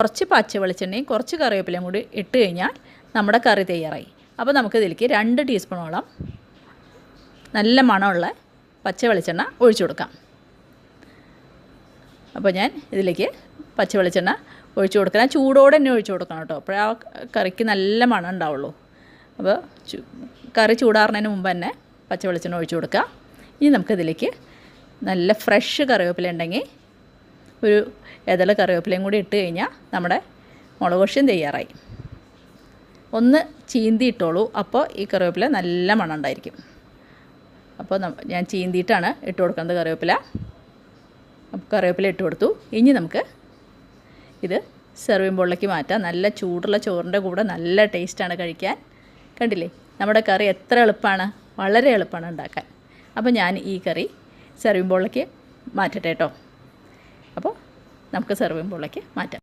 കുറച്ച് പച്ച വെളിച്ചെണ്ണയും കുറച്ച് കറിവേപ്പിലയും കൂടി ഇട്ട് കഴിഞ്ഞാൽ നമ്മുടെ കറി തയ്യാറായി. അപ്പോൾ നമുക്കിതിലേക്ക് 2 ടീസ്പൂണോളം നല്ല മണമുള്ള പച്ച വെളിച്ചെണ്ണ ഒഴിച്ചു കൊടുക്കാം. അപ്പോൾ ഞാൻ ഇതിലേക്ക് പച്ച വെളിച്ചെണ്ണ ഒഴിച്ചു കൊടുക്കണം. ചൂടോടെ തന്നെ ഒഴിച്ചു കൊടുക്കണം കേട്ടോ, അപ്പോഴേ ആ കറിക്ക് നല്ല മണം ഉണ്ടാവുള്ളൂ. അപ്പോൾ കറി ചൂടാറുന്നതിന് മുമ്പ് തന്നെ പച്ച വെളിച്ചെണ്ണ ഒഴിച്ചു കൊടുക്കുക. ഇനി നമുക്കിതിലേക്ക് നല്ല ഫ്രഷ് കറിവേപ്പില ഉണ്ടെങ്കിൽ ഒരു ഇതള കറിവേപ്പിലയും കൂടി ഇട്ട് കഴിഞ്ഞാൽ നമ്മുടെ മുളക് പൊടിയും തയ്യാറായി. ഒന്ന് ചീന്തി ഇട്ടോളൂ, അപ്പോൾ ഈ കറിവേപ്പില നല്ല മണം ഉണ്ടായിരിക്കും. അപ്പോൾ ഞാൻ ചീന്തിയിട്ടാണ് ഇട്ട് കൊടുക്കുന്നത് കറിവേപ്പില. അപ്പോൾ കറിവേപ്പില ഇട്ട് കൊടുത്തു. ഇനി നമുക്ക് ഇത് സെർവിങ് ബോളിലേക്ക് മാറ്റാം. നല്ല ചൂടുള്ള ചോറിൻ്റെ കൂടെ നല്ല ടേസ്റ്റാണ് കഴിക്കാൻ. കണ്ടില്ലേ നമ്മുടെ കറി എത്ര എളുപ്പമാണ്, വളരെ എളുപ്പമാണ് ഉണ്ടാക്കാൻ. അപ്പോൾ ഞാൻ ഈ കറി സെർവിങ് ബോളിലേക്ക് മാറ്റട്ടെ കേട്ടോ. അപ്പോൾ നമുക്ക് സെർവിങ് ബോളിലേക്ക് മാറ്റാം.